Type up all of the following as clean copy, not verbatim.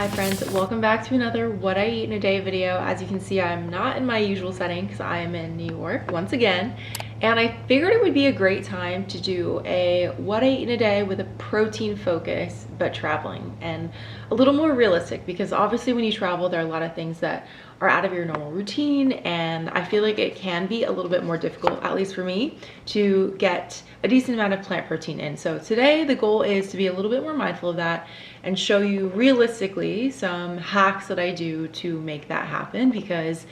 Hi friends, welcome back to another what I eat in a day video. As you can see, I'm not in my usual setting because I am in New York once again. And I figured it would be a great time to do a what I eat in a day with a protein focus, but traveling and a little more realistic, because obviously when you travel, there are a lot of things that are out of your normal routine. And I feel like it can be a little bit more difficult, at least for me, to get a decent amount of plant protein in. So today the goal is to be a little bit more mindful of that and show you realistically some hacks that I do to make that happen, because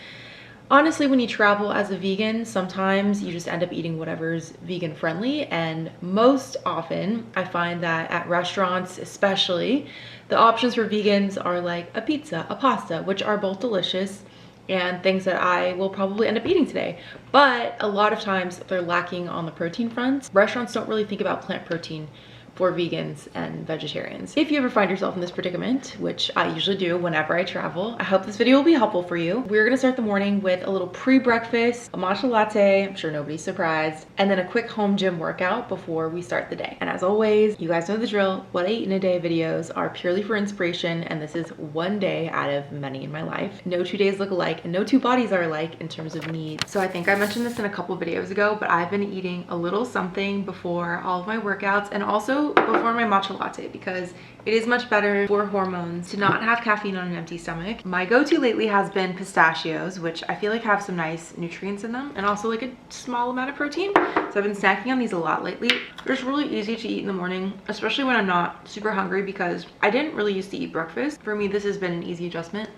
honestly, when you travel as a vegan, sometimes you just end up eating whatever's vegan friendly. And most often I find that at restaurants especially, the options for vegans are like a pizza, a pasta, which are both delicious and things that I will probably end up eating today. But a lot of times they're lacking on the protein front. Restaurants don't really think about plant protein for vegans and vegetarians. If you ever find yourself in this predicament, which I usually do whenever I travel, I hope this video will be helpful for you. We're gonna start the morning with a little pre-breakfast, a matcha latte, I'm sure nobody's surprised, and then a quick home gym workout before we start the day. And as always, you guys know the drill. What I eat in a day videos are purely for inspiration, and this is one day out of many in my life. No 2 days look alike, and no 2 bodies are alike in terms of needs. So I think I mentioned this in a couple videos ago, but I've been eating a little something before all of my workouts, and also before my matcha latte, because it is much better for hormones to not have caffeine on an empty stomach. My go-to lately has been pistachios, which I feel like have some nice nutrients in them and also like a small amount of protein. So I've been snacking on these a lot lately. They're just really easy to eat in the morning, especially when I'm not super hungry, because I didn't really used to eat breakfast. For me, this has been an easy adjustment.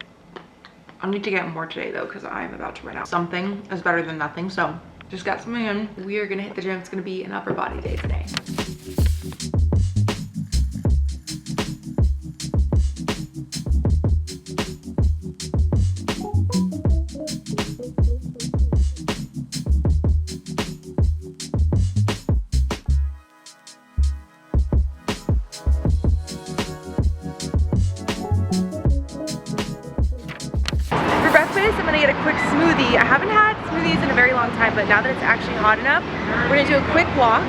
I'll need to get more today though, because I'm about to run out. Something is better than nothing, so just got something in. We are gonna hit the gym. It's gonna be an upper body day today. I'm gonna get a quick smoothie. I haven't had smoothies in a very long time, but now that it's actually hot enough, we're gonna do a quick walk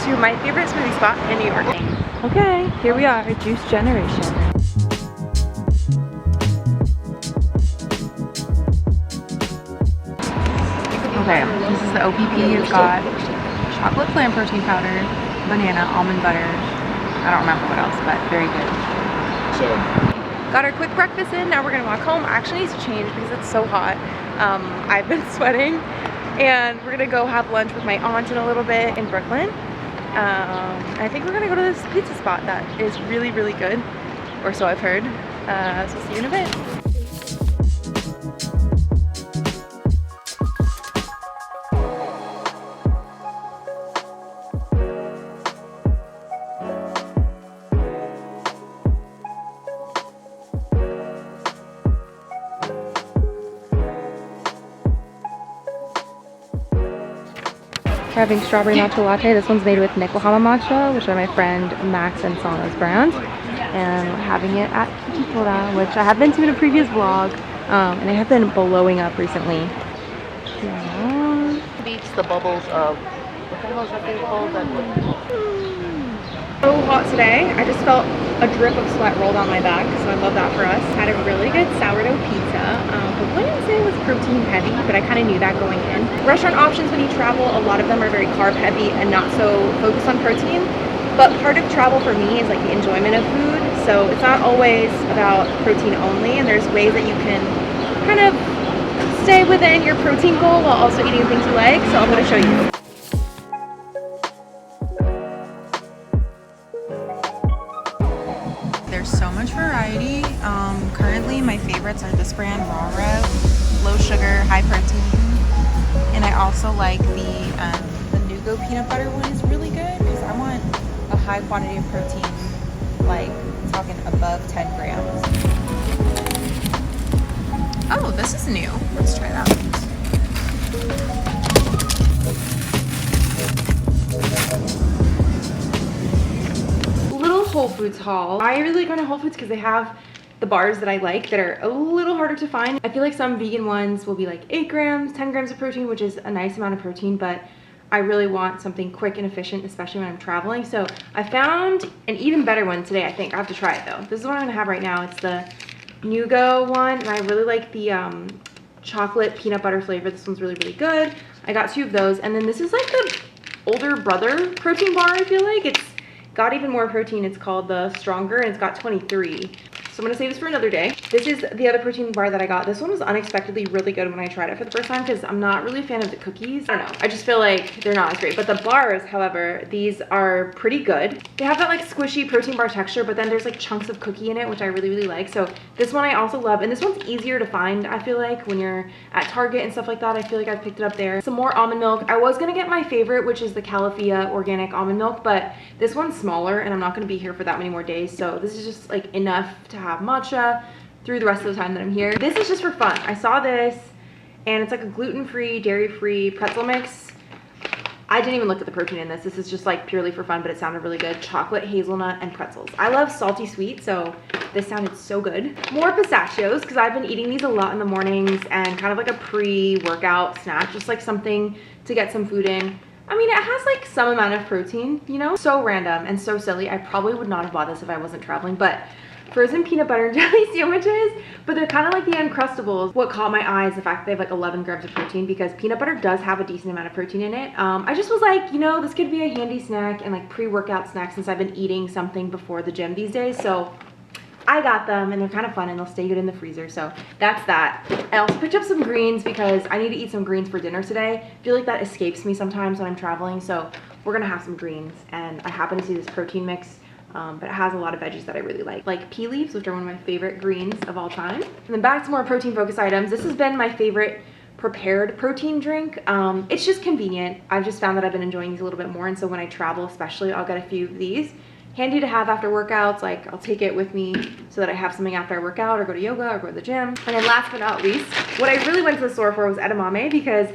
to my favorite smoothie spot in New York. Okay, here we are, juice generation. Okay, this is the OPP. It's got chocolate plant protein powder, banana, almond butter. I don't remember what else, but very good. Got our quick breakfast in. Now we're gonna walk home. I actually need to change because it's so hot. I've been sweating, and we're gonna go have lunch with my aunt in a little bit in Brooklyn. I think we're gonna go to this pizza spot that is really, really good, or so I've heard. So see you in a bit. We're having strawberry matcha latte. This one's made with Yokohama matcha, which are my friend Max and Sana's brands. And we're having it at Kichikora, which I have been to in a previous vlog, and they have been blowing up recently. Beats the bubbles of, what the hell is that thing called? So hot today. I just felt a drip of sweat roll down my back, so I love that for us. Had a really good sourdough pizza. I wouldn't say it was protein heavy, but I kind of knew that going in. Restaurant options when you travel, a lot of them are very carb heavy and not so focused on protein. But part of travel for me is like the enjoyment of food. So it's not always about protein only, and there's ways that you can kind of stay within your protein goal while also eating things you like. So I'm going to show you. There's so much variety. Currently my favorites are this brand, Raw Rev, low sugar, high protein. And I also like the Nugo peanut butter one is really good, because I want a high quantity of protein, like talking above 10 grams. Oh, this is new. Let's try that. Whole Foods haul. I really go to Whole Foods because they have the bars that I like that are a little harder to find. I feel like some vegan ones will be like 8 grams, 10 grams of protein, which is a nice amount of protein, but I really want something quick and efficient, especially when I'm traveling. So I found an even better one today, I think. I have to try it though. This is what I'm gonna have right now. It's the Nugo one, and I really like the chocolate peanut butter flavor. This one's really, really good. I got 2 of those, and then this is like the older brother protein bar, I feel like. It's got even more protein. It's called the Stronger, and it's got 23. So I'm gonna save this for another day. This is the other protein bar that I got. This one was unexpectedly really good when I tried it for the first time because I'm not really a fan of the cookies. I don't know, I just feel like they're not as great. But the bars, however, these are pretty good. They have that like squishy protein bar texture, but then there's like chunks of cookie in it, which I really, really like. So this one I also love, and this one's easier to find, I feel like, when you're at Target and stuff like that. I feel like I've picked it up there. Some more almond milk. I was gonna get my favorite, which is the Califia organic almond milk, but this one's smaller and I'm not gonna be here for that many more days. So this is just like enough to have matcha through the rest of the time that I'm here. This is just for fun. I saw this and it's like a gluten-free, dairy-free pretzel mix. I didn't even look at the protein in this. This is just like purely for fun, but it sounded really good. Chocolate, hazelnut, and pretzels. I love salty sweet, so this sounded so good. More pistachios, because I've been eating these a lot in the mornings and kind of like a pre-workout snack, just like something to get some food in. I mean, it has like some amount of protein, you know? So random and so silly. I probably would not have bought this if I wasn't traveling, but frozen peanut butter and jelly sandwiches, but they're kind of like the Uncrustables. What caught my eye is the fact that they have like 11 grams of protein, because peanut butter does have a decent amount of protein in it. I just was like, you know, this could be a handy snack and like pre-workout snack since I've been eating something before the gym these days. So I got them, and they're kind of fun, and they'll stay good in the freezer. So that's that. I also picked up some greens because I need to eat some greens for dinner today. I feel like that escapes me sometimes when I'm traveling, so we're gonna have some greens. And I happen to see this protein mix, but it has a lot of veggies that I really like pea leaves, which are one of my favorite greens of all time. And then back to more protein focused items. This has been my favorite prepared protein drink. It's just convenient. I've just found that I've been enjoying these a little bit more, and so when I travel especially, I'll get a few of these. Handy to have after workouts. Like, I'll take it with me so that I have something after I work out or go to yoga or go to the gym. And then last but not least, what I really went to the store for was edamame, because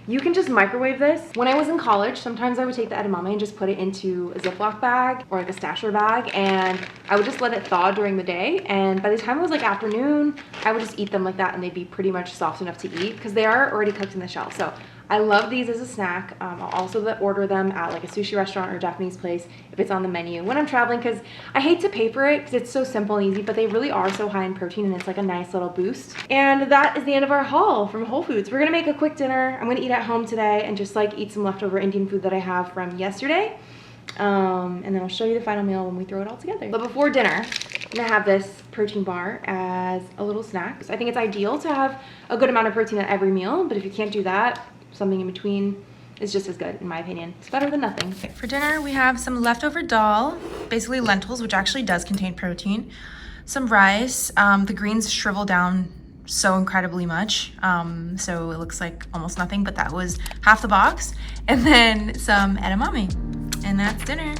you can just microwave this. When I was in college, sometimes I would take the edamame and just put it into a Ziploc bag or like a stasher bag, and I would just let it thaw during the day. And by the time it was like afternoon, I would just eat them like that, and they'd be pretty much soft enough to eat because they are already cooked in the shell. So I love these as a snack. I'll also order them at like a sushi restaurant or a Japanese place if it's on the menu when I'm traveling, because I hate to pay for it because it's so simple and easy, but they really are so high in protein, and it's like a nice little boost. And that is the end of our haul from Whole Foods. We're gonna make a quick dinner. I'm gonna eat at home today and just like eat some leftover Indian food that I have from yesterday. And then I'll show you the final meal when we throw it all together. But before dinner, I'm gonna have this protein bar as a little snack. So I think it's ideal to have a good amount of protein at every meal, but if you can't do that, something in between is just as good, in my opinion. It's better than nothing. For dinner, we have some leftover dal, basically lentils, which actually does contain protein, some rice. The greens shrivel down so incredibly much, so it looks like almost nothing, but that was half the box, and then some edamame, and that's dinner.